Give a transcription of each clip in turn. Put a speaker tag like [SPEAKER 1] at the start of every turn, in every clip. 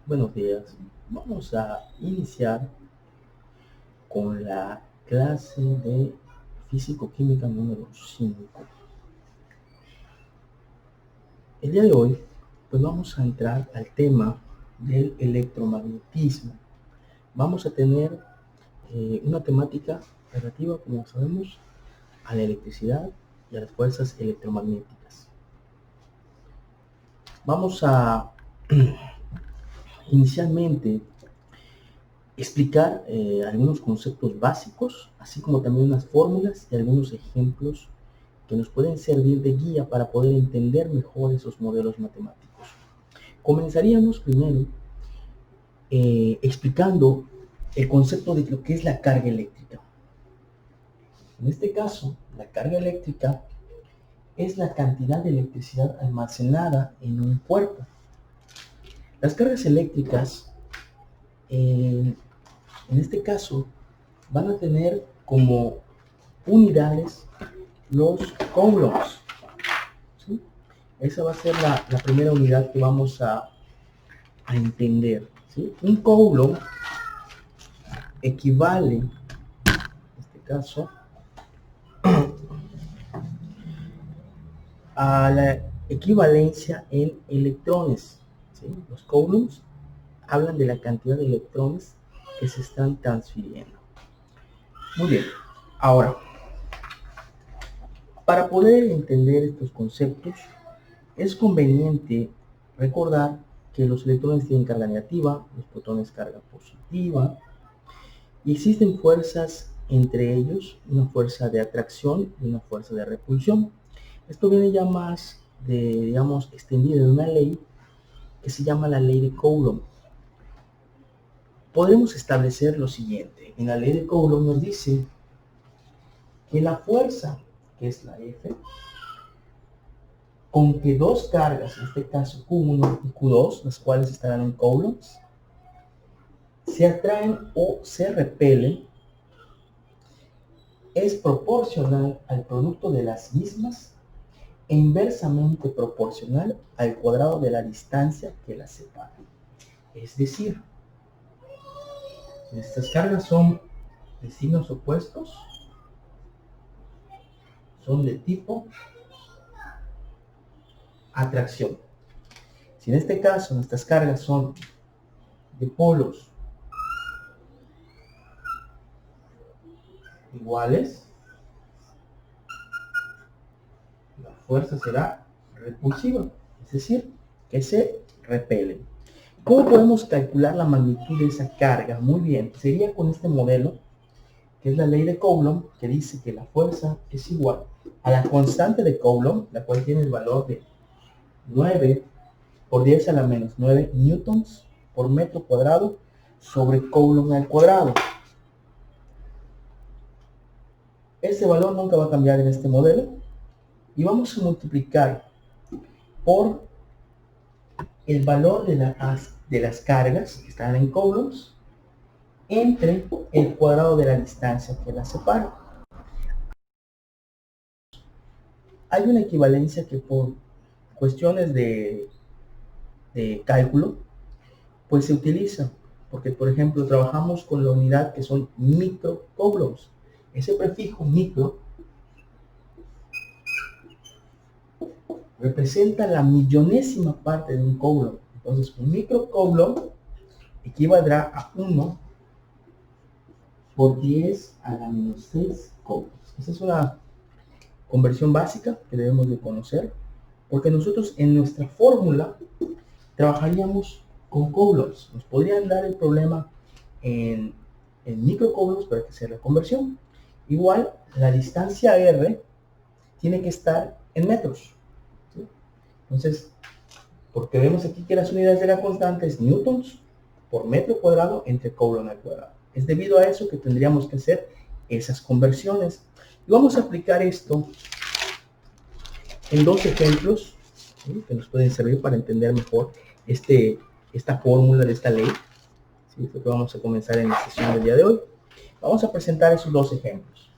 [SPEAKER 1] Buenos días. Vamos a iniciar con la clase de Físico-Química número 5. El día de hoy, pues vamos a entrar al tema del electromagnetismo. Vamos a tener una temática relativa, como sabemos, a la electricidad y a las fuerzas electromagnéticas. Vamos a inicialmente explicar algunos conceptos básicos, así como también unas fórmulas y algunos ejemplos que nos pueden servir de guía para poder entender mejor esos modelos matemáticos. Comenzaríamos primero explicando el concepto de lo que es la carga eléctrica. En este caso, la carga eléctrica es la cantidad de electricidad almacenada en un cuerpo. Las cargas eléctricas, en este caso, van a tener como unidades los coulombs. ¿Sí? Esa va a ser la primera unidad que vamos a entender. ¿Sí? Un coulomb equivale, en este caso, a la equivalencia en electrones. ¿Sí? Los coulombs hablan de la cantidad de electrones que se están transfiriendo. Muy bien. Ahora, para poder entender estos conceptos, es conveniente recordar que los electrones tienen carga negativa, los protones carga positiva, y existen fuerzas entre ellos, una fuerza de atracción y una fuerza de repulsión. Esto viene ya más digamos, extendido en una ley que se llama la ley de Coulomb. Podemos establecer lo siguiente. En la ley de Coulomb nos dice que la fuerza, que es la F, con que dos cargas, en este caso Q1 y Q2, las cuales estarán en coulombs, se atraen o se repelen, es proporcional al producto de las mismas e inversamente proporcional al cuadrado de la distancia que las separa. Es decir, estas cargas son de signos opuestos, son de tipo atracción. Si en este caso nuestras cargas son de polos iguales, la fuerza será repulsiva, es decir, que se repelen. ¿Cómo podemos calcular la magnitud de esa carga? Muy bien, sería con este modelo, que es la ley de Coulomb, que dice que la fuerza es igual a la constante de Coulomb, la cual tiene el valor de 9 por 10 a la menos 9 newtons por metro cuadrado sobre Coulomb al cuadrado. Ese valor nunca va a cambiar en este modelo y vamos a multiplicar por el valor de las cargas que están en coulombs entre el cuadrado de la distancia que las separa. Hay una equivalencia que por cuestiones de cálculo, pues se utiliza, porque por ejemplo trabajamos con la unidad que son microcoulombs. Ese prefijo micro representa la millonésima parte de un coulomb. Entonces un microcoulomb equivaldrá a 1 por 10 a la menos 6 coulombs. Esa es una conversión básica que debemos de conocer, porque nosotros en nuestra fórmula trabajaríamos con coulombs. Nos podrían dar el problema en microcoulombs para que sea la conversión. Igual, la distancia R tiene que estar en metros. ¿Sí? Entonces, porque vemos aquí que las unidades de la constante es newtons por metro cuadrado entre coulomb al cuadrado. Es debido a eso que tendríamos que hacer esas conversiones. Y vamos a aplicar esto en dos ejemplos, ¿sí?, que nos pueden servir para entender mejor esta fórmula de esta ley. ¿Sí? Lo que vamos a comenzar en la sesión del día de hoy. Vamos a presentar esos dos ejemplos.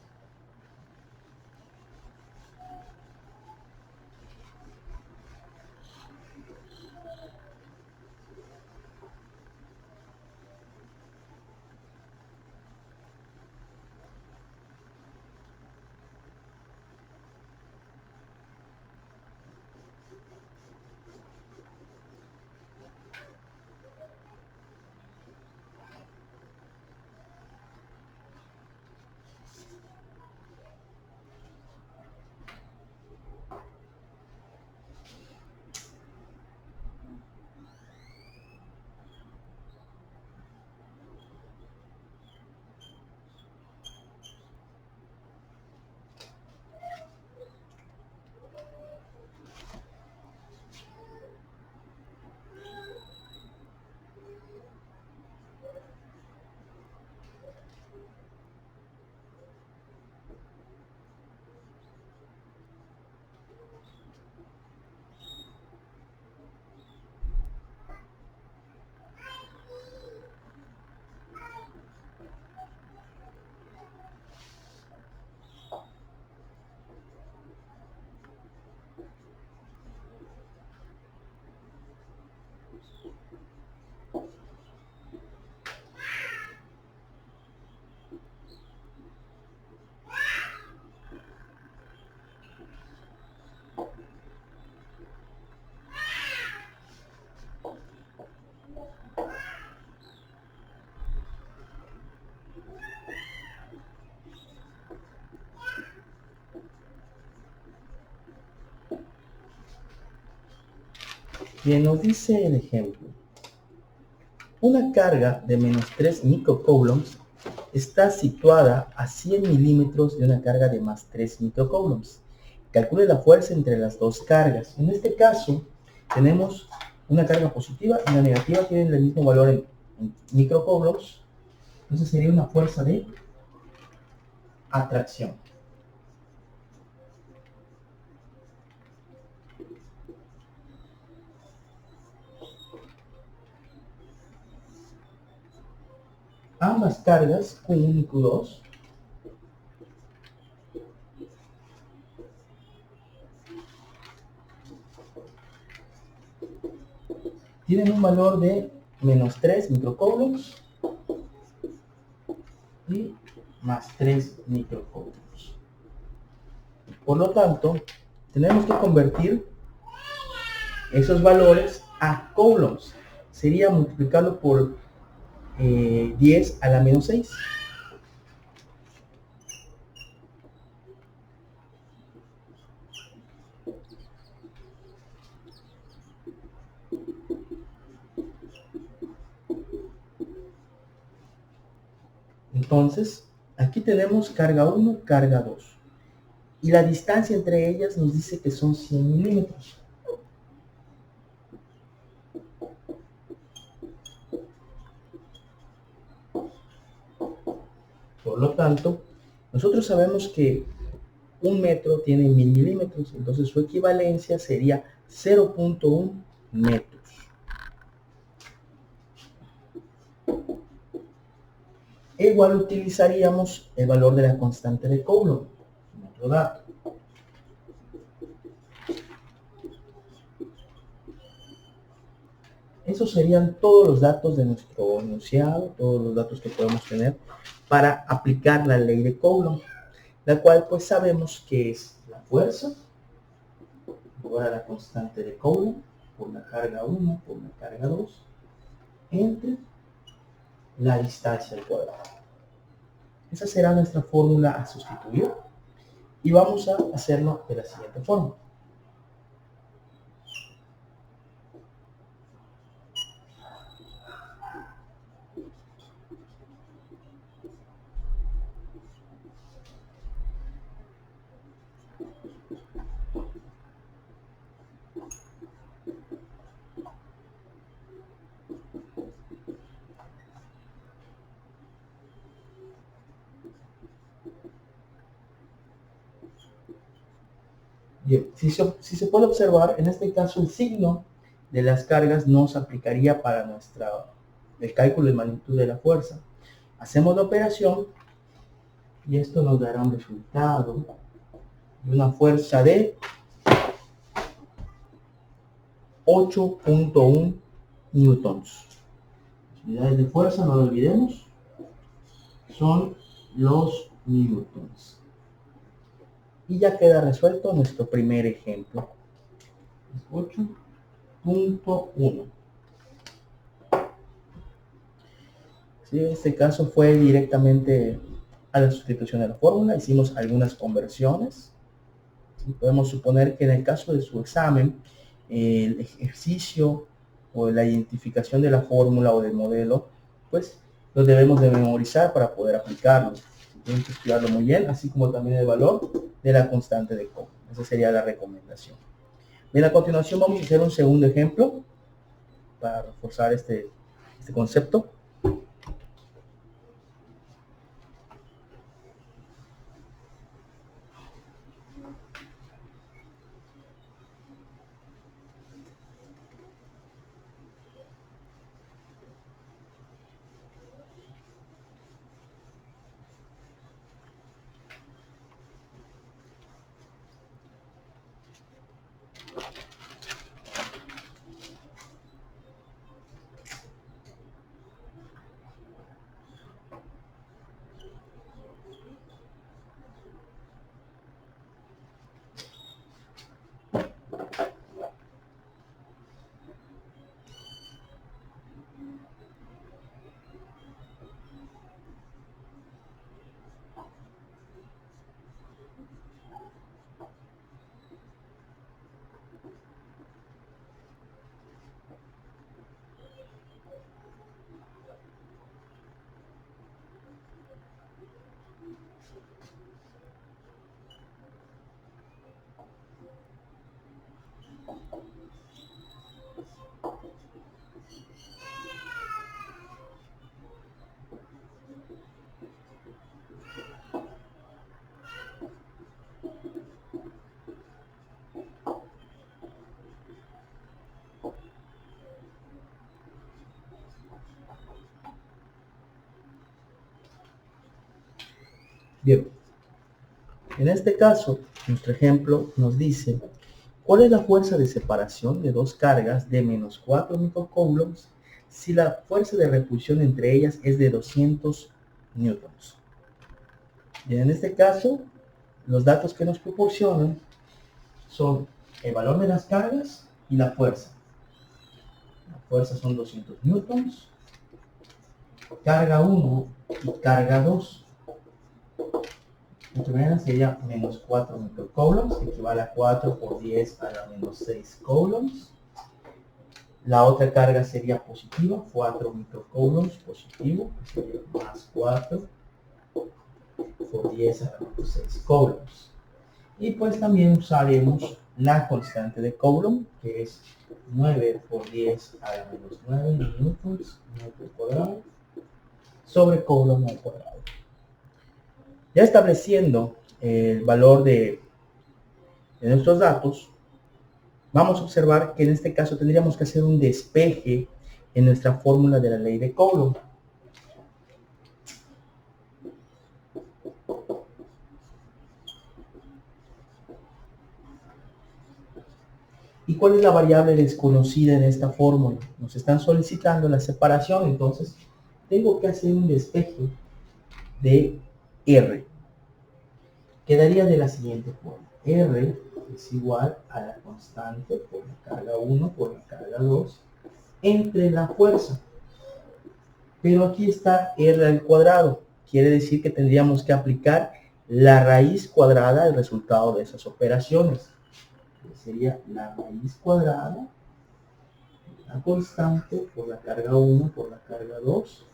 [SPEAKER 1] Bien, nos dice el ejemplo. Una carga de menos 3 microcoulombs está situada a 100 milímetros de una carga de más 3 microcoulombs. Calcule la fuerza entre las dos cargas. En este caso, tenemos una carga positiva y la negativa tienen el mismo valor en microcoulombs. Entonces sería una fuerza de atracción. Ambas cargas, Q1 y Q2, tienen un valor de menos 3 microcoulombs y más 3 microcoulombs. Por lo tanto, tenemos que convertir esos valores a coulombs. Sería multiplicarlo por 10 a la menos 6. Entonces, aquí tenemos carga 1, carga 2. Y la distancia entre ellas nos dice que son 100 milímetros. Por lo tanto, nosotros sabemos que un metro tiene 1000 milímetros, entonces su equivalencia sería 0.1 metros. E igual utilizaríamos el valor de la constante de Coulomb, otro dato. Esos serían todos los datos de nuestro enunciado, todos los datos que podemos tener para aplicar la ley de Coulomb, la cual pues sabemos que es la fuerza igual a la constante de Coulomb por la carga 1 por la carga 2 entre la distancia al cuadrado. Esa será nuestra fórmula a sustituir y vamos a hacerlo de la siguiente forma. Bien, si se puede observar, en este caso el signo de las cargas no se aplicaría para el cálculo de magnitud de la fuerza. Hacemos la operación y esto nos dará un resultado de una fuerza de 8.1 newtons. Las unidades de fuerza, no lo olvidemos, son los newtons. Y ya queda resuelto nuestro primer ejemplo. 8.1. ¿Sí? En este caso fue directamente a la sustitución de la fórmula. Hicimos algunas conversiones. ¿Sí? Podemos suponer que en el caso de su examen, el ejercicio o la identificación de la fórmula o del modelo, pues lo debemos de memorizar para poder aplicarlo. Tienen que estudiarlo muy bien, así como también el valor de la constante de Coulomb. Esa sería la recomendación. Bien, a continuación vamos a hacer un segundo ejemplo para reforzar este concepto. Bien, en este caso, nuestro ejemplo nos dice, ¿cuál es la fuerza de separación de dos cargas de menos 4 microcoulombs si la fuerza de repulsión entre ellas es de 200 newtons? Bien, en este caso, los datos que nos proporcionan son el valor de las cargas y la fuerza. La fuerza son 200 newtons, carga 1 y carga 2. La primera sería menos 4 microcoulombs, que equivale a 4 por 10 a la menos 6 coulombs. La otra carga sería positiva, 4 microcoulombs positivo, que sería más 4 por 10 a la menos 6 coulombs. Y pues también usaremos la constante de Coulomb, que es 9 por 10 a la menos 9 newtons metro cuadrado sobre Coulomb al cuadrado. Ya estableciendo el valor de nuestros datos, vamos a observar que en este caso tendríamos que hacer un despeje en nuestra fórmula de la ley de Coulomb. ¿Y cuál es la variable desconocida en esta fórmula? Nos están solicitando la separación, entonces tengo que hacer un despeje de R. Quedaría de la siguiente forma. R es igual a la constante por la carga 1 por la carga 2 entre la fuerza. Pero aquí está R al cuadrado. Quiere decir que tendríamos que aplicar la raíz cuadrada del resultado de esas operaciones. Sería la raíz cuadrada, la constante por la carga 1 por la carga 2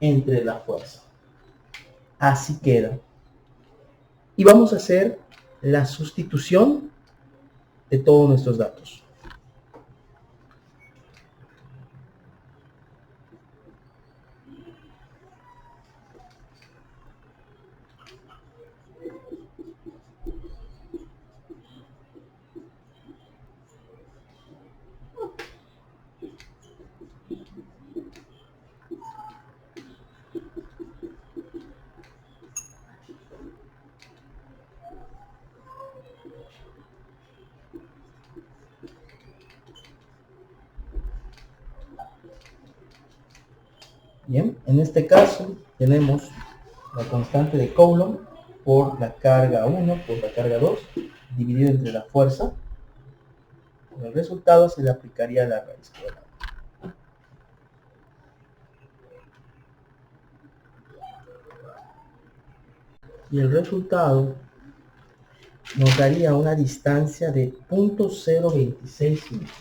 [SPEAKER 1] entre la fuerza. Así queda. Y vamos a hacer la sustitución de todos nuestros datos. Bien, en este caso tenemos la constante de Coulomb por la carga 1 por la carga 2 dividido entre la fuerza. Con el resultado se le aplicaría la raíz cuadrada. Y el resultado nos daría una distancia de 0.026 metros.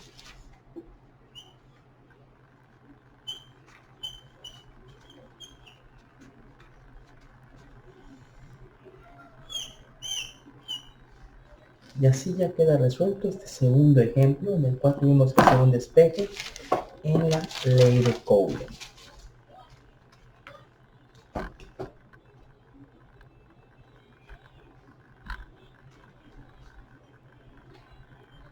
[SPEAKER 1] Y así ya queda resuelto este segundo ejemplo en el cual tuvimos que hacer un despeje en la ley de Coulomb.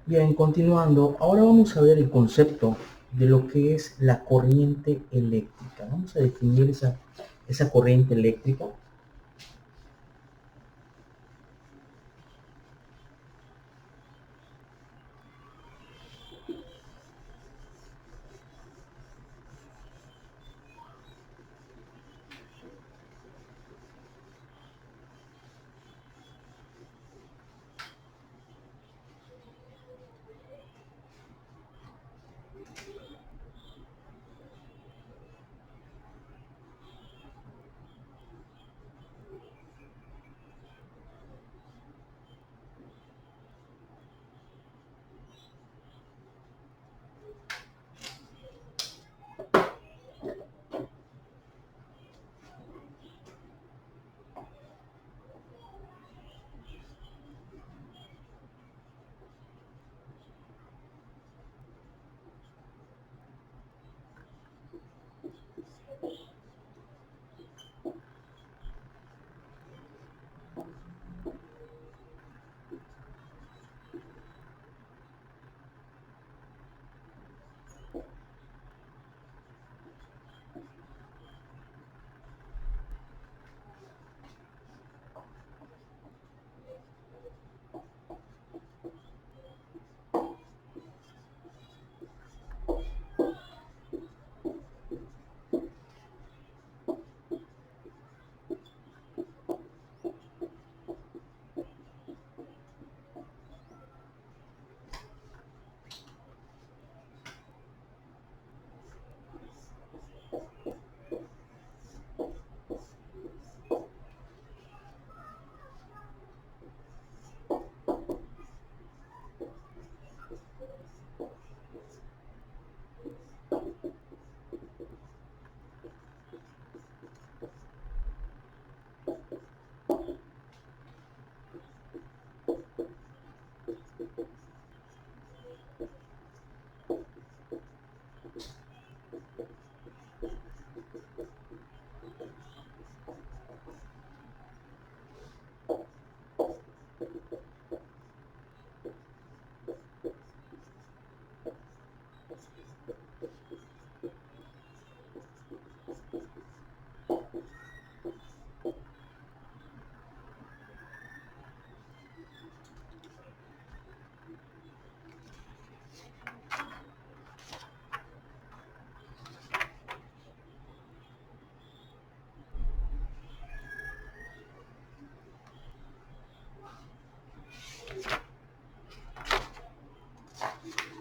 [SPEAKER 1] Bien, continuando, ahora vamos a ver el concepto de lo que es la corriente eléctrica. Vamos a definir esa corriente eléctrica.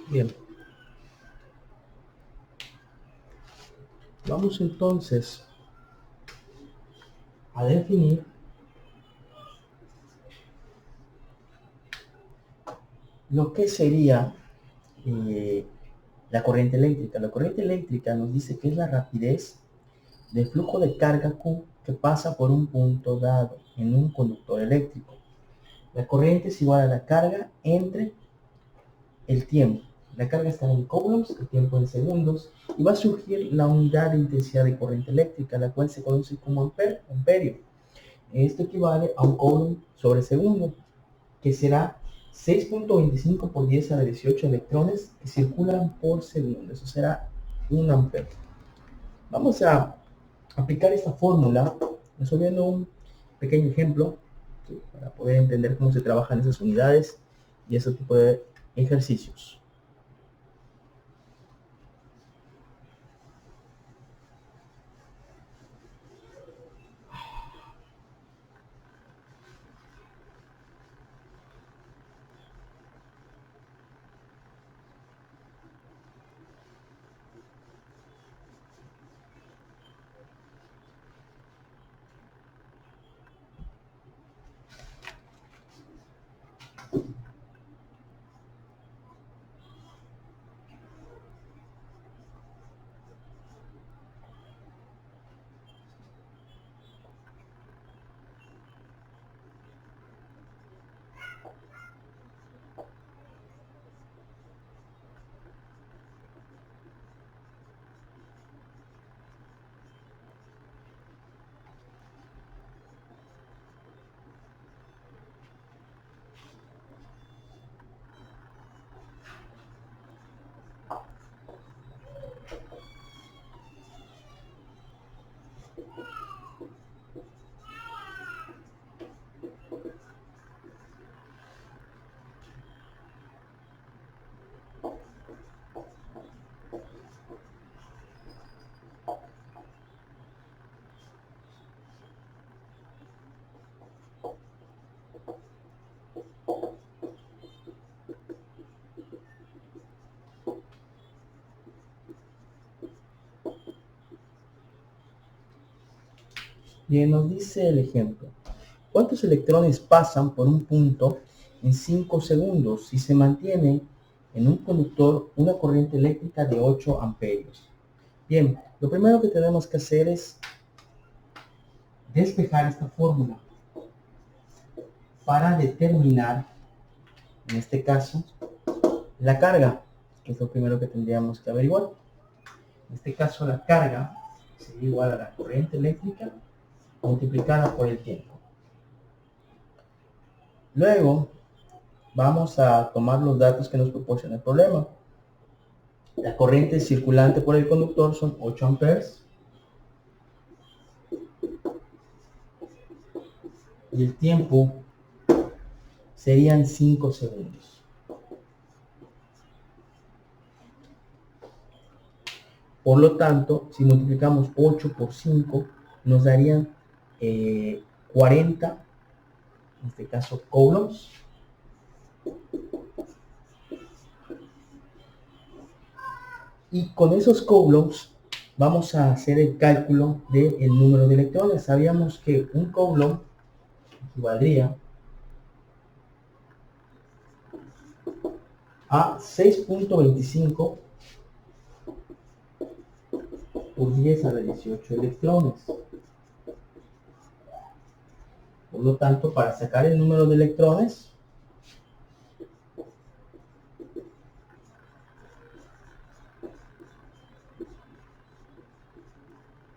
[SPEAKER 1] Bien. Vamos entonces a definir lo que sería la corriente eléctrica. La corriente eléctrica nos dice que es la rapidez del flujo de carga Q que pasa por un punto dado en un conductor eléctrico. La corriente es igual a la carga entre el tiempo. La carga está en coulombs, el tiempo en segundos, y va a surgir la unidad de intensidad de corriente eléctrica, la cual se conoce como amperio. Esto equivale a un coulomb sobre segundo, que será 6.25 por 10 a la 18 electrones que circulan por segundo. Eso será un amperio. Vamos a aplicar esta fórmula resolviendo un pequeño ejemplo, ¿sí?, para poder entender cómo se trabajan esas unidades y ese tipo de ejercicios. Bien, nos dice el ejemplo: ¿cuántos electrones pasan por un punto en 5 segundos si se mantiene en un conductor una corriente eléctrica de 8 amperios? Bien, lo primero que tenemos que hacer es despejar esta fórmula para determinar, en este caso, la carga, que es lo primero que tendríamos que averiguar. En este caso, la carga sería igual a la corriente eléctrica multiplicada por el tiempo. Luego, vamos a tomar los datos que nos proporciona el problema. La corriente circulante por el conductor son 8 amperes. Y el tiempo serían 5 segundos. Por lo tanto, si multiplicamos 8 por 5, nos darían 40, en este caso, coulombs. Y con esos coulombs vamos a hacer el cálculo del número de electrones. Sabíamos que un coulomb equivaldría a 6.25 por 10 a la 18 electrones. Por lo tanto, para sacar el número de electrones,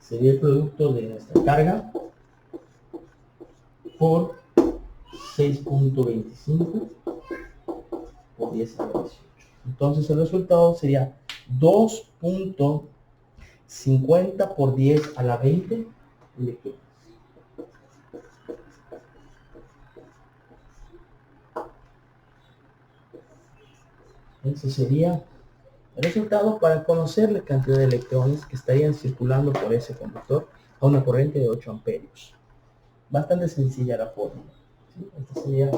[SPEAKER 1] sería el producto de nuestra carga por 6.25 por 10 a la 18. Entonces el resultado sería 2.50 por 10 a la 20 electrones. Ese sería el resultado para conocer la cantidad de electrones que estarían circulando por ese conductor a una corriente de 8 amperios. Bastante sencilla la fórmula, ¿sí? Esta sería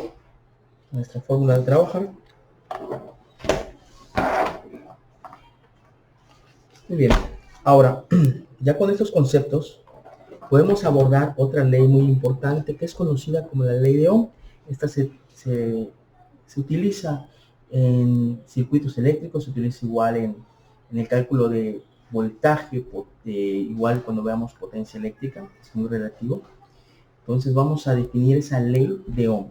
[SPEAKER 1] nuestra fórmula de trabajar. Muy bien. Ahora, ya con estos conceptos, podemos abordar otra ley muy importante que es conocida como la ley de Ohm. Esta se utiliza en circuitos eléctricos, se utiliza igual en el cálculo de voltaje, igual cuando veamos potencia eléctrica, es muy relativo. Entonces vamos a definir esa ley de Ohm.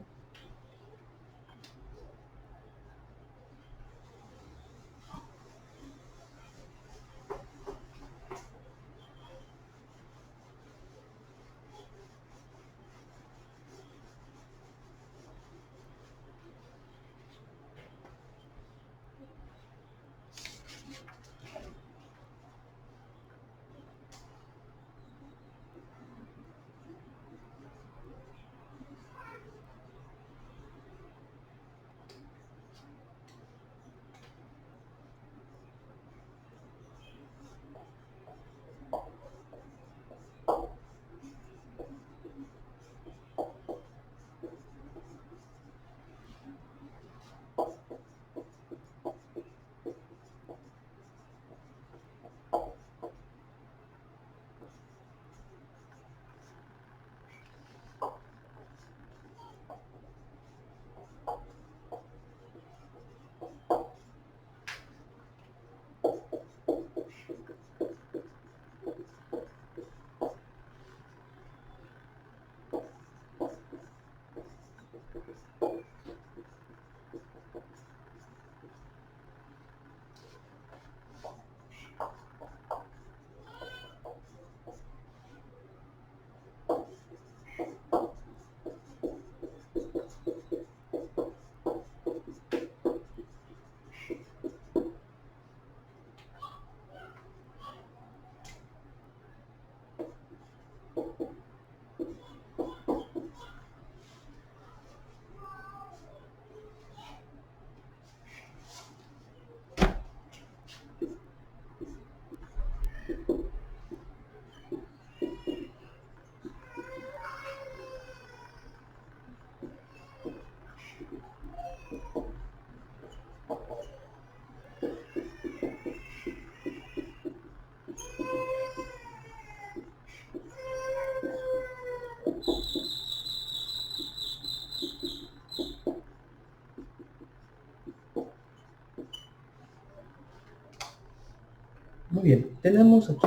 [SPEAKER 1] Muy bien, tenemos aquí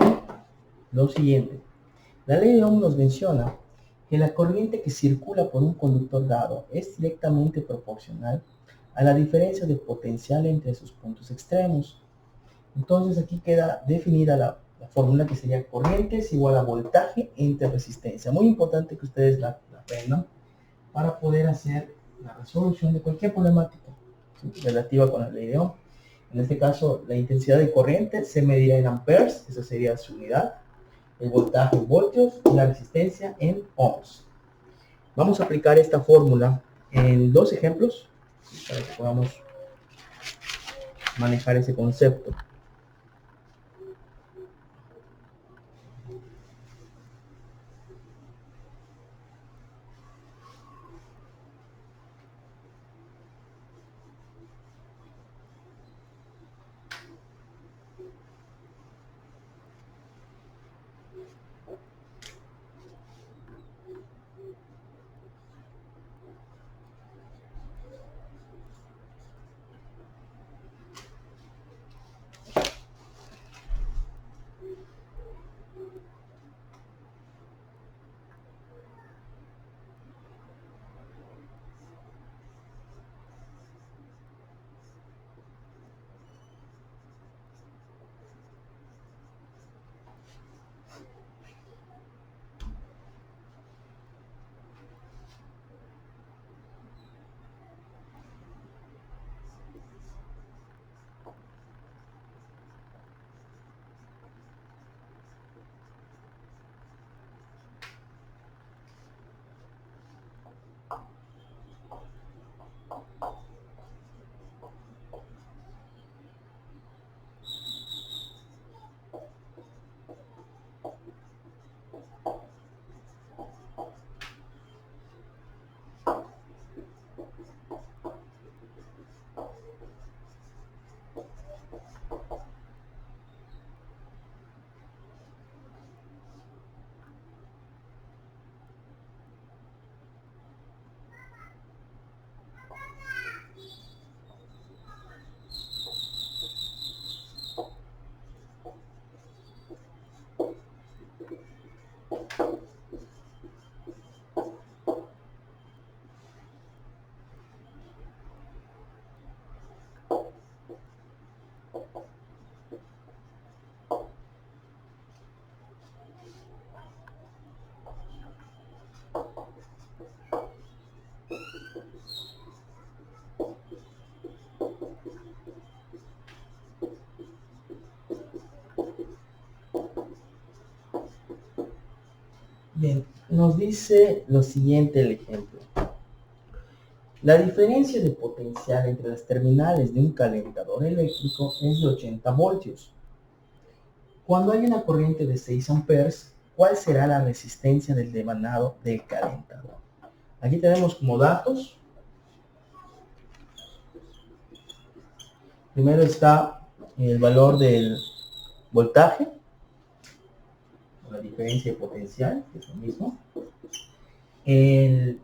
[SPEAKER 1] lo siguiente. La ley de Ohm nos menciona que la corriente que circula por un conductor dado es directamente proporcional a la diferencia de potencial entre sus puntos extremos. Entonces aquí queda definida la fórmula que sería corriente es igual a voltaje entre resistencia. Muy importante que ustedes la aprendan para poder hacer la resolución de cualquier problemática, ¿sí?, relativa con la ley de Ohm. En este caso, la intensidad de corriente se medirá en amperes, esa sería su unidad, el voltaje en voltios y la resistencia en ohms. Vamos a aplicar esta fórmula en dos ejemplos para que podamos manejar ese concepto. Bien, nos dice lo siguiente el ejemplo. La diferencia de potencial entre las terminales de un calentador eléctrico es de 80 voltios. Cuando hay una corriente de 6 amperes, ¿cuál será la resistencia del demandado del calentador? Aquí tenemos como datos. Primero está el valor del voltaje, la diferencia de potencial, que es lo mismo. El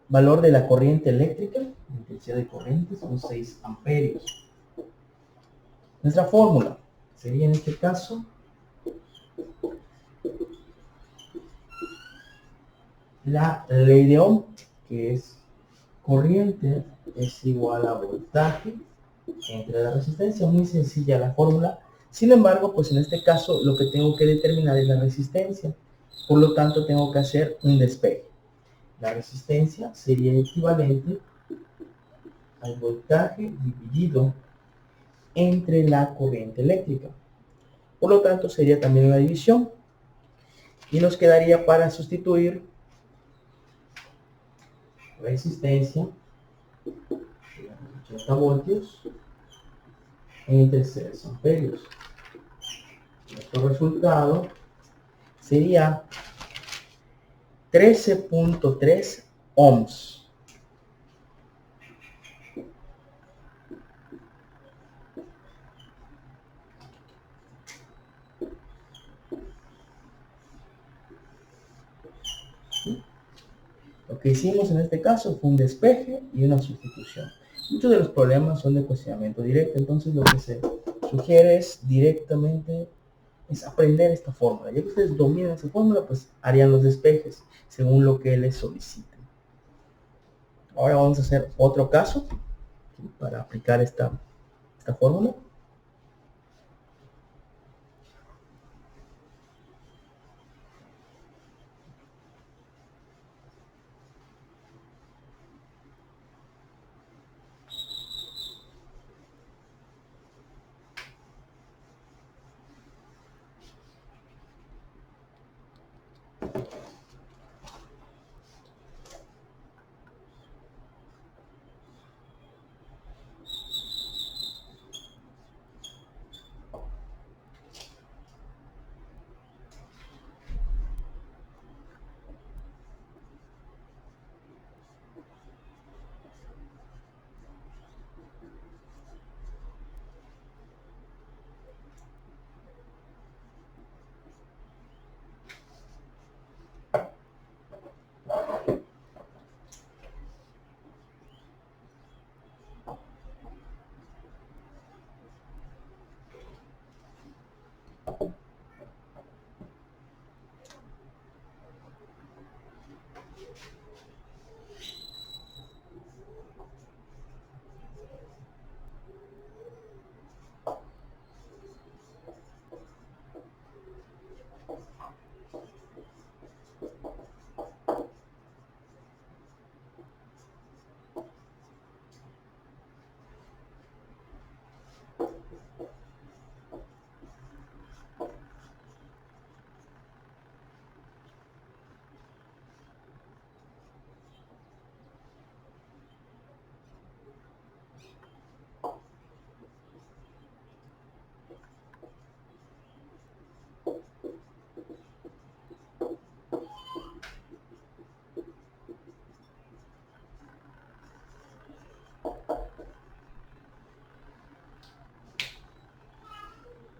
[SPEAKER 1] valor de la corriente eléctrica, la intensidad de corriente, son 6 amperios. Nuestra fórmula sería en este caso la ley de Ohm, que es corriente es igual a voltaje entre la resistencia. Muy sencilla la fórmula. Sin embargo, pues en este caso lo que tengo que determinar es la resistencia. Por lo tanto, tengo que hacer un despeje. La resistencia sería equivalente al voltaje dividido entre la corriente eléctrica. Por lo tanto, sería también una división. Y nos quedaría para sustituir resistencia, 80 voltios, entre 6 amperios. Nuestro resultado sería 13.3 ohms. Lo que hicimos en este caso fue un despeje y una sustitución. Muchos de los problemas son de cuestionamiento directo, entonces lo que se sugiere es directamente aprender esta fórmula. Ya que ustedes dominan esa fórmula, pues harían los despejes según lo que les soliciten. Ahora vamos a hacer otro caso para aplicar esta fórmula.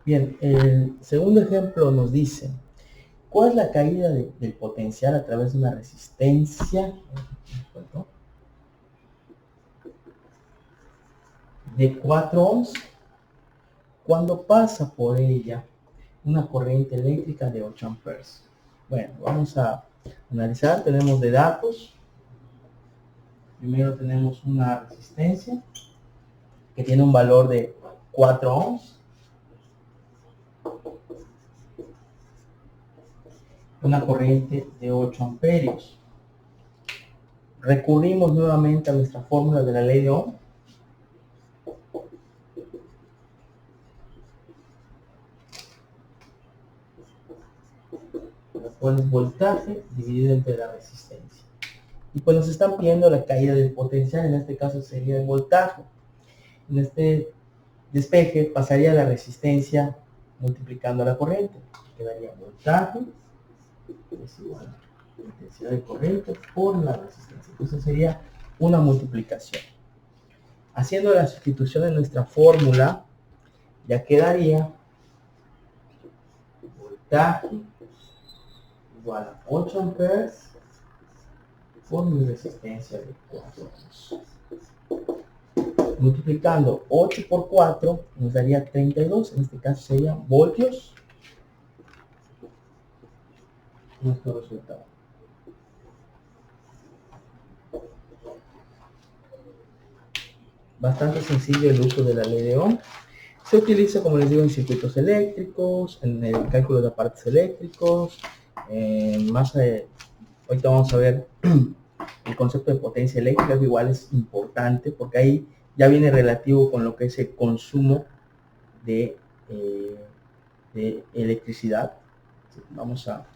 [SPEAKER 1] Bien, el segundo ejemplo nos dice, ¿cuál es la caída del potencial a través de una resistencia de 4 ohms cuando pasa por ella una corriente eléctrica de 8 amperes? Bueno, vamos a analizar. Tenemos de datos. Primero tenemos una resistencia que tiene un valor de 4 ohms. Una corriente de 8 amperios. Recurrimos nuevamente a nuestra fórmula de la ley de Ohm. La pones voltaje dividido entre la resistencia. Y pues nos están pidiendo la caída del potencial, en este caso sería el voltaje. En este despeje pasaría la resistencia multiplicando la corriente. Quedaría voltaje es igual a la intensidad de corriente por la resistencia. Entonces sería una multiplicación. Haciendo la sustitución en nuestra fórmula, ya quedaría voltaje igual a 8 amperes por mi resistencia de 4 ohms. Multiplicando 8 por 4 nos daría 32, en este caso sería voltios. Nuestro resultado. Bastante sencillo el uso de la ley de Ohm. Se utiliza, como les digo, en circuitos eléctricos, en el cálculo de aparatos eléctricos. Ahorita vamos a ver el concepto de potencia eléctrica, que igual es importante porque ahí ya viene relativo con lo que es el consumo de electricidad. Vamos a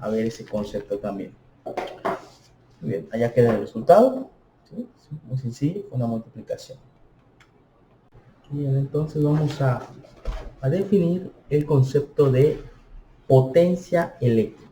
[SPEAKER 1] ver ese concepto también. Muy bien, allá queda el resultado. ¿Sí? Muy sencillo, una multiplicación. Bien, entonces vamos a definir el concepto de potencia eléctrica.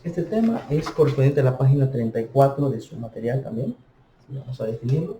[SPEAKER 1] Este tema es correspondiente a la página 34 de su material también. Vamos a definirlo.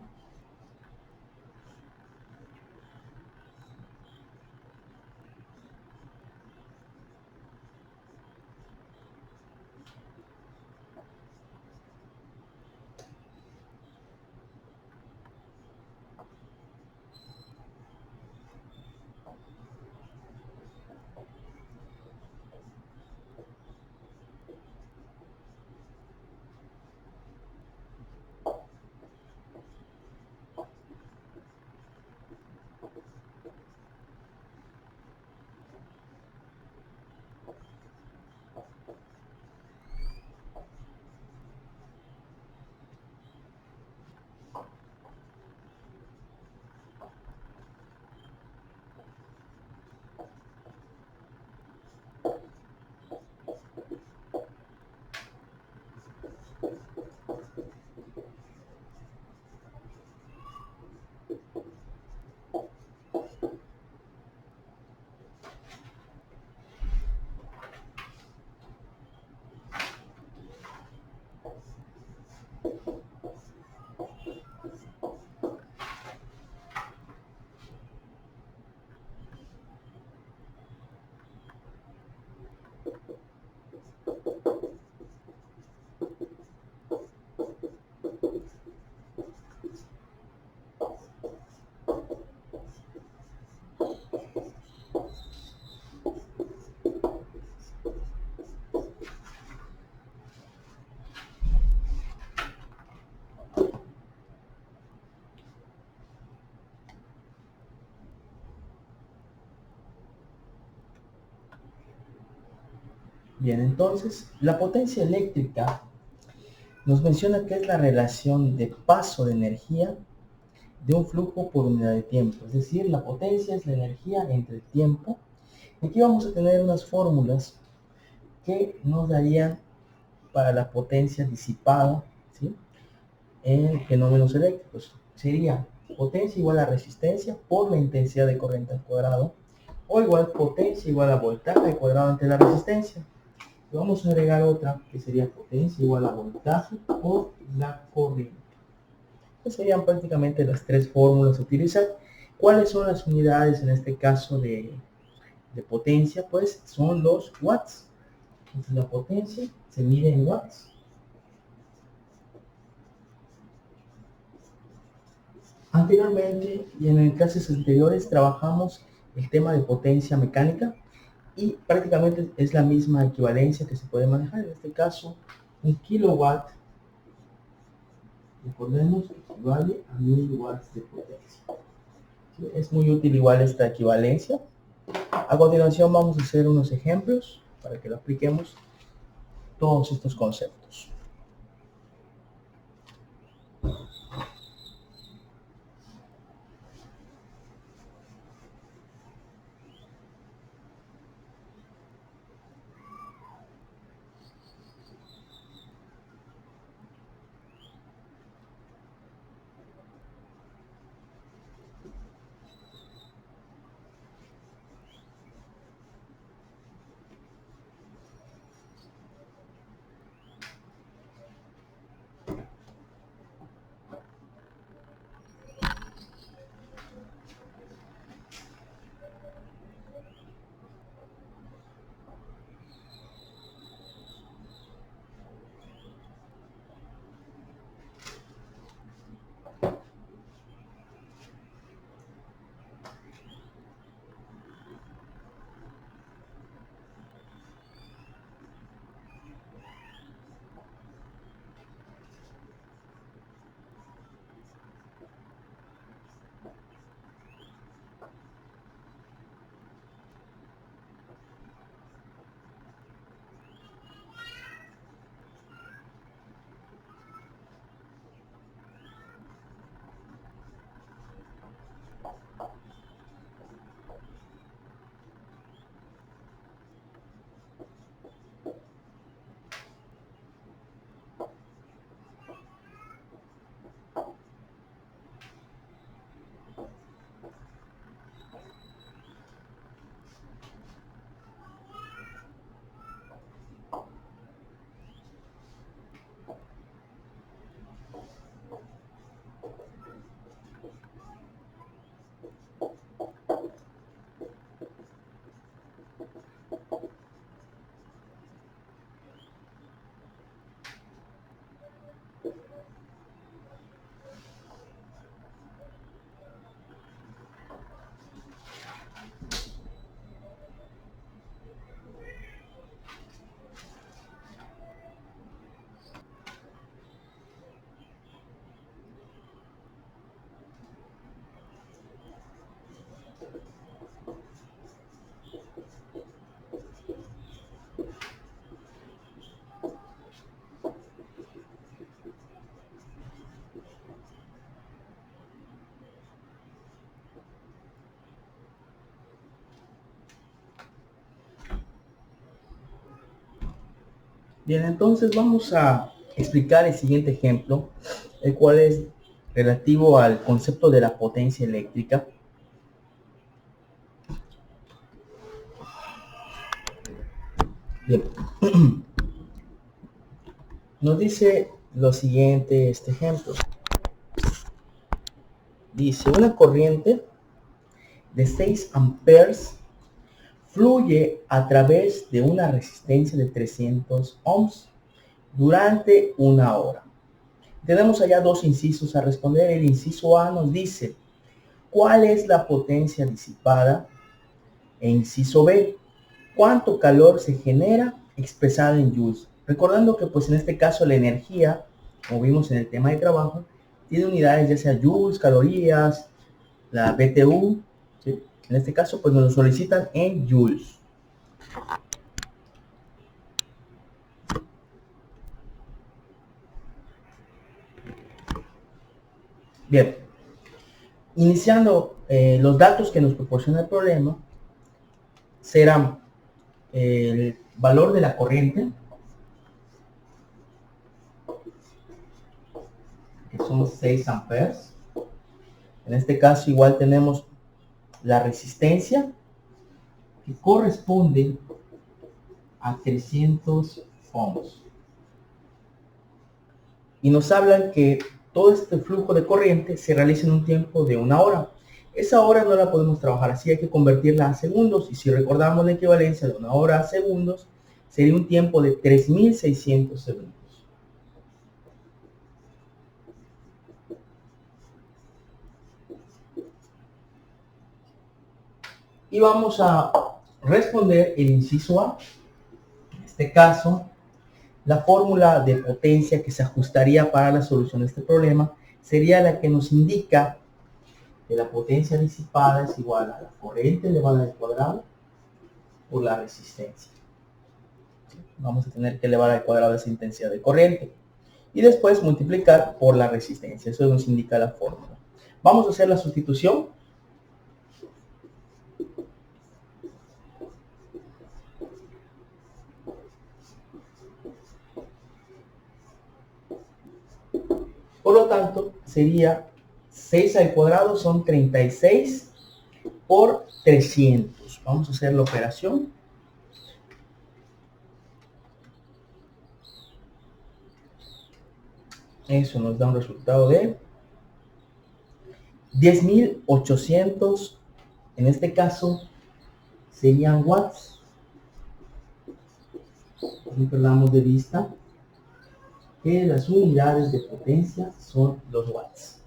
[SPEAKER 1] Bien, entonces, la potencia eléctrica nos menciona que es la relación de paso de energía de un flujo por unidad de tiempo. Es decir, la potencia es la energía entre el tiempo. Aquí vamos a tener unas fórmulas que nos darían para la potencia disipada, ¿sí?, en fenómenos eléctricos. Sería potencia igual a resistencia por la intensidad de corriente al cuadrado, o igual potencia igual a voltaje al cuadrado ante la resistencia. Y vamos a agregar otra que sería potencia igual a voltaje por la corriente. Estas serían prácticamente las tres fórmulas a utilizar. ¿Cuáles son las unidades en este caso de potencia? Pues son los watts. Entonces la potencia se mide en watts. Anteriormente y en clases anteriores trabajamos el tema de potencia mecánica y prácticamente es la misma equivalencia que se puede manejar. En este caso, un kilowatt Recordemos que equivale a 1000 watts de potencia. ¿Sí? Es muy útil igual esta equivalencia. A continuación vamos a hacer unos ejemplos para que lo apliquemos todos estos conceptos. Bien, entonces vamos a explicar el siguiente ejemplo, el cual es relativo al concepto de la potencia eléctrica. Bien, nos dice lo siguiente este ejemplo. Dice, una corriente de 6 amperes fluye a través de una resistencia de 300 ohms durante una hora. Tenemos allá dos incisos a responder. El inciso A nos dice cuál es la potencia disipada. E inciso B, cuánto calor se genera expresado en joules. Recordando que pues en este caso la energía, como vimos en el tema de trabajo, tiene unidades ya sea joules, calorías, la BTU, ¿sí? En este caso pues nos lo solicitan en joules. Bien, iniciando los datos que nos proporciona el problema serán el valor de la corriente, que son 6 amperes. En este caso igual tenemos la resistencia, que corresponde a 300 ohms. Y nos hablan que todo este flujo de corriente se realiza en un tiempo de una hora. Esa hora no la podemos trabajar así, hay que convertirla a segundos. Y si recordamos la equivalencia de una hora a segundos, sería un tiempo de 3600 segundos. Y vamos a responder el inciso A. En este caso, La fórmula de potencia que se ajustaría para la solución de este problema sería la que nos indica que la potencia disipada es igual a la corriente elevada al cuadrado por la resistencia. Vamos a tener que elevar al cuadrado esa intensidad de corriente y después multiplicar por la resistencia. Eso nos indica la fórmula. Vamos a hacer la sustitución. Por lo tanto, sería 6 al cuadrado son 36 por 300. Vamos a hacer la operación. Eso nos da un resultado de 10.800, en este caso serían watts. No perdamos de vista que las unidades de potencia son los watts.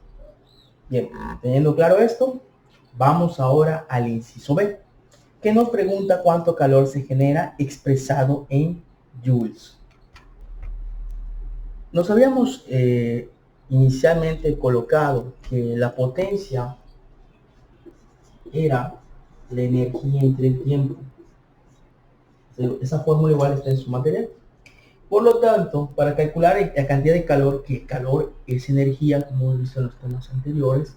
[SPEAKER 1] Bien, teniendo claro esto, vamos ahora al inciso B, que nos pregunta cuánto calor se genera expresado en joules. Nos habíamos inicialmente colocado que la potencia era la energía entre el tiempo. Esa fórmula igual está en su material. Por lo tanto, para calcular la cantidad de calor, que el calor es energía, como hemos visto en los temas anteriores,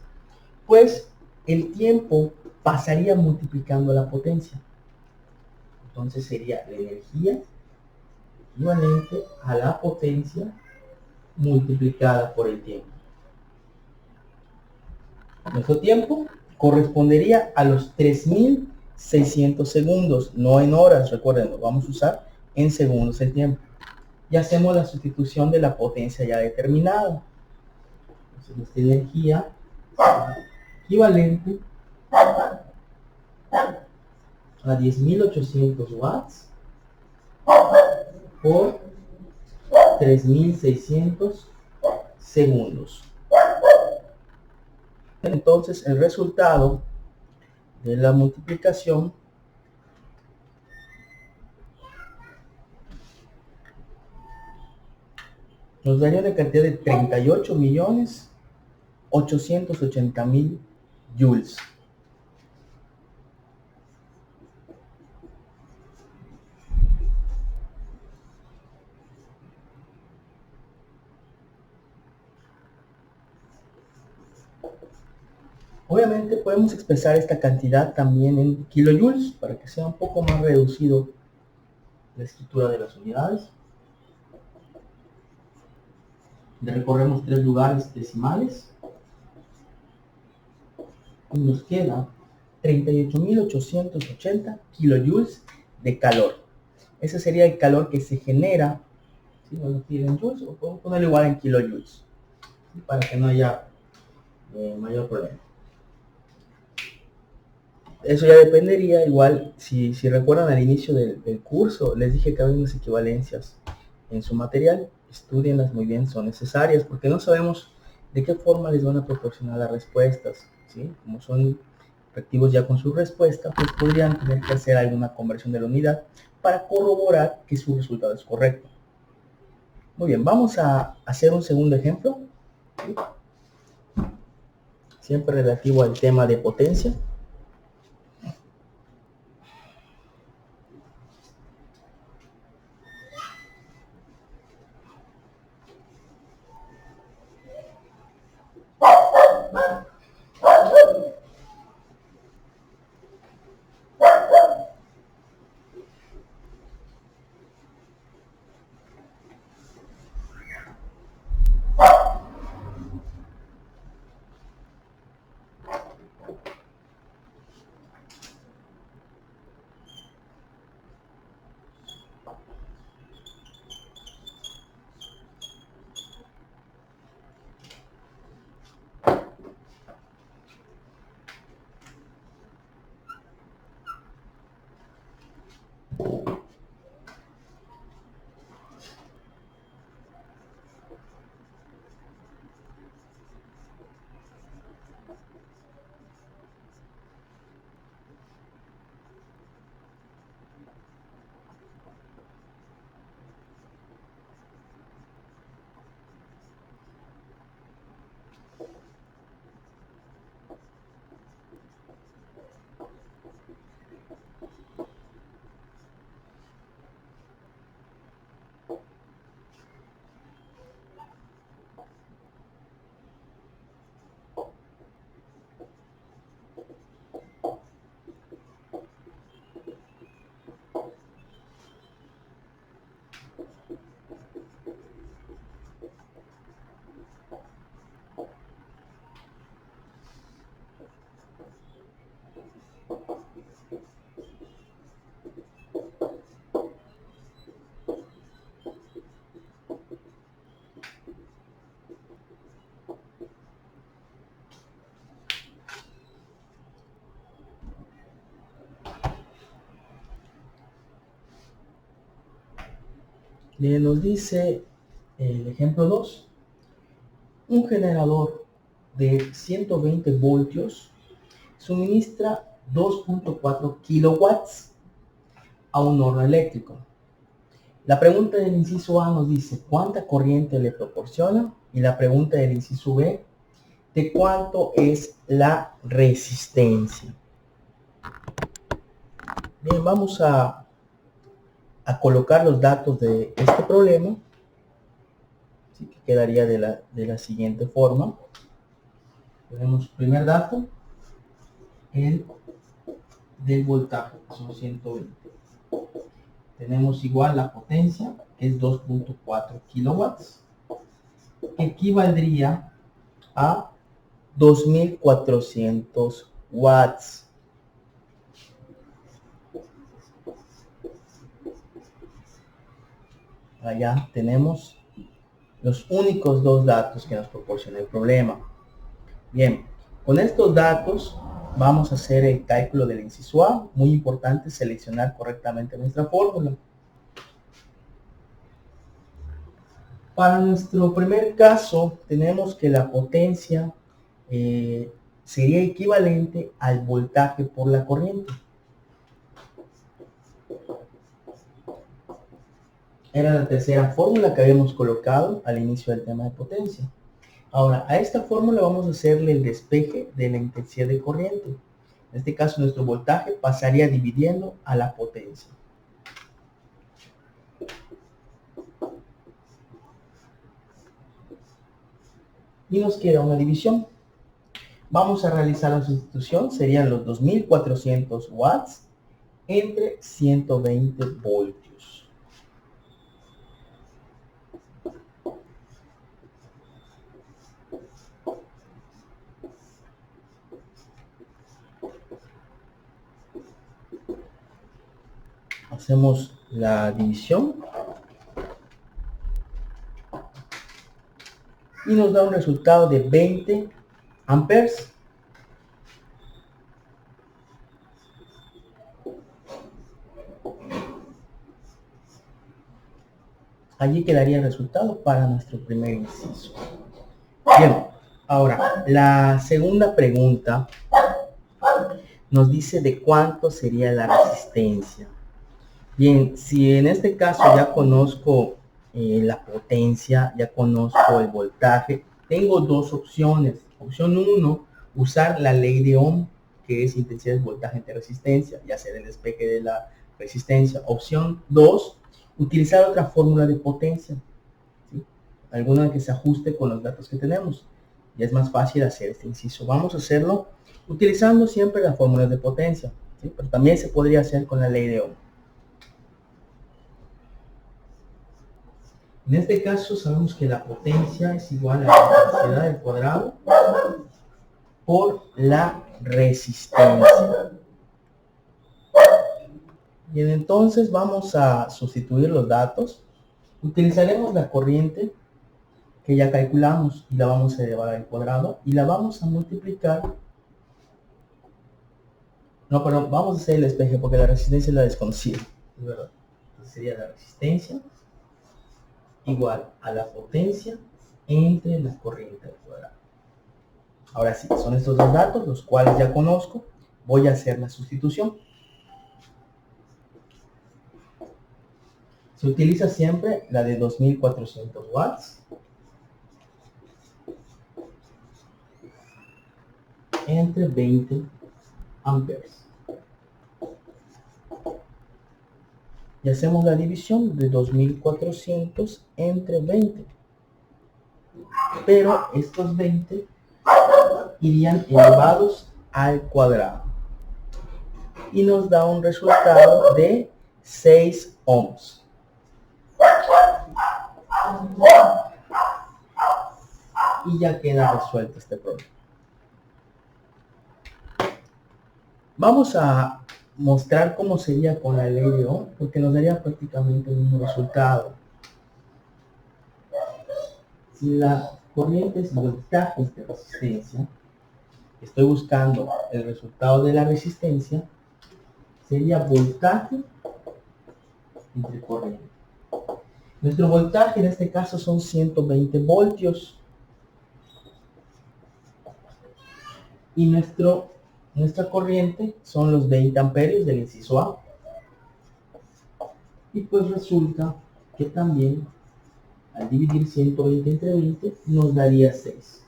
[SPEAKER 1] pues el tiempo pasaría multiplicando la potencia. Entonces sería la energía equivalente a la potencia multiplicada por el tiempo. Nuestro tiempo correspondería a los 3.600 segundos, no en horas, recuerden, lo vamos a usar en segundos el tiempo. Y hacemos la sustitución de la potencia ya determinada. Entonces nuestra energía equivalente a 10.800 watts por 3.600 segundos. Entonces el resultado de la multiplicación nos daría una cantidad de 38.880.000 joules. Obviamente podemos expresar esta cantidad también en kilojoules para que sea un poco más reducido la escritura de las unidades. Recorremos 3 lugares decimales y nos queda 38.880 kilojoules de calor. Ese sería el calor que se genera, si no lo quieren en joules, o podemos ponerlo igual en kilojoules, ¿sí? Para que no haya mayor problema. Eso ya dependería, igual, si recuerdan al inicio del curso, les dije que había unas equivalencias en su material. Estudienlas muy bien, son necesarias, porque no sabemos de qué forma les van a proporcionar las respuestas, ¿sí? Como son reactivos ya con su respuesta, pues podrían tener que hacer alguna conversión de la unidad para corroborar que su resultado es correcto. Muy bien, vamos a hacer un segundo ejemplo, ¿sí? Siempre relativo al tema de potencia. Nos dice el ejemplo 2. Un generador de 120 voltios suministra 2.4 kilowatts a un horno eléctrico. La pregunta del inciso A nos dice cuánta corriente le proporciona, y la pregunta del inciso B de cuánto es la resistencia. Bien, vamos a colocar los datos de este problema. Así que quedaría de la siguiente forma. Tenemos primer dato, el del voltaje, son 120. Tenemos igual la potencia, que es 2.4 kilowatts, que equivaldría a 2400 watts. Allá tenemos los únicos dos datos que nos proporciona el problema. Bien, con estos datos vamos a hacer el cálculo del inciso A. Muy importante seleccionar correctamente nuestra fórmula. Para nuestro primer caso tenemos que la potencia sería equivalente al voltaje por la corriente. Era la tercera fórmula que habíamos colocado al inicio del tema de potencia. Ahora, a esta fórmula vamos a hacerle el despeje de la intensidad de corriente. En este caso, nuestro voltaje pasaría dividiendo a la potencia. Y nos queda una división. Vamos a realizar la sustitución. Serían los 2400 watts entre 120 voltios. Hacemos la división y nos da un resultado de 20 amperes. Allí quedaría el resultado para nuestro primer inciso. Bien, ahora la segunda pregunta nos dice de cuánto sería la resistencia. Bien, si en este caso ya conozco la potencia, ya conozco el voltaje, tengo dos opciones. Opción 1, usar la ley de Ohm, que es intensidad de voltaje entre resistencia, y hacer el despeje de la resistencia. Opción 2, utilizar otra fórmula de potencia, ¿sí? Alguna que se ajuste con los datos que tenemos. Ya es más fácil hacer este inciso. Vamos a hacerlo utilizando siempre la fórmula de potencia, ¿sí? Pero también se podría hacer con la ley de Ohm. En este caso sabemos que la potencia es igual a la intensidad al cuadrado por la resistencia. Bien, entonces vamos a sustituir los datos. Utilizaremos la corriente que ya calculamos y la vamos a elevar al cuadrado y la vamos a multiplicar. No, pero vamos a hacer el despeje porque la resistencia es la desconocida, es verdad. Entonces sería la resistencia igual a la potencia entre la corriente al cuadrado. Ahora sí, son estos dos datos, los cuales ya conozco. Voy a hacer la sustitución. Se utiliza siempre la de 2400 watts entre 20 amperes. Y hacemos la división de 2400 entre 20. Pero estos 20 irían elevados al cuadrado. Y nos da un resultado de 6 ohms. Y ya queda resuelto este problema. Vamos a mostrar cómo sería con la ley de Ohm, porque nos daría prácticamente el mismo resultado. Si la corriente es voltaje de resistencia, estoy buscando el resultado de la resistencia, sería voltaje entre corriente. Nuestro voltaje en este caso son 120 voltios. Y nuestra corriente son los 20 amperios del inciso A. Y pues resulta que también al dividir 120 entre 20 nos daría 6.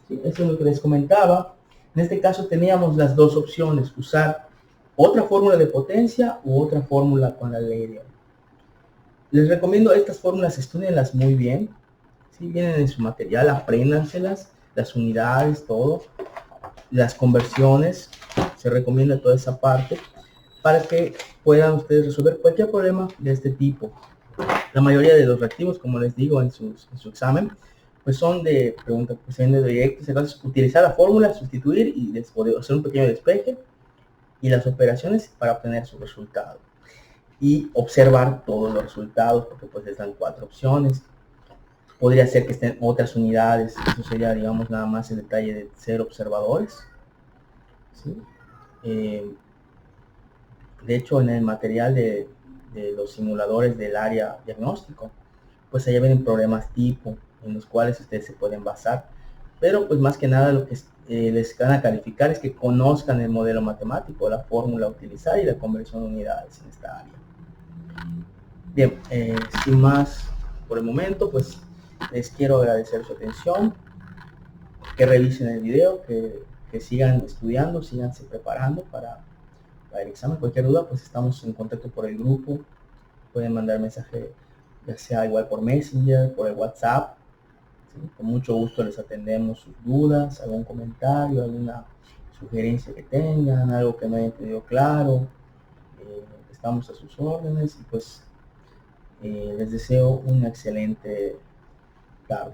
[SPEAKER 1] ¿Sí? Eso es lo que les comentaba. En este caso teníamos las dos opciones, usar otra fórmula de potencia u otra fórmula con la ley de Ohm. Les recomiendo estas fórmulas, estudienlas muy bien. ¿Sí? Vienen en su material, apréndanselas, las unidades, todo. Las conversiones, se recomienda toda esa parte para que puedan ustedes resolver cualquier problema de este tipo. La mayoría de los reactivos, como les digo en su examen, pues son de preguntas de directos. Entonces, utilizar la fórmula, sustituir y después hacer un pequeño despeje y las operaciones para obtener su resultado. Y observar todos los resultados, porque pues les dan 4 opciones. Podría ser que estén otras unidades, eso sería, digamos, nada más el detalle de ser observadores. ¿Sí? De hecho, en el material de los simuladores del área diagnóstico, pues allá vienen problemas tipo en los cuales ustedes se pueden basar. Pero pues más que nada lo que les van a calificar es que conozcan el modelo matemático, la fórmula a utilizar y la conversión de unidades en esta área. Bien, sin más por el momento, pues les quiero agradecer su atención, que revisen el video, que sigan estudiando, síganse preparando para el examen. Cualquier duda, pues estamos en contacto por el grupo. Pueden mandar mensaje, ya sea igual por Messenger, por el WhatsApp. ¿Sí? Con mucho gusto les atendemos sus dudas, algún comentario, alguna sugerencia que tengan, algo que no hayan entendido claro. Estamos a sus órdenes y pues les deseo una excelente tarde.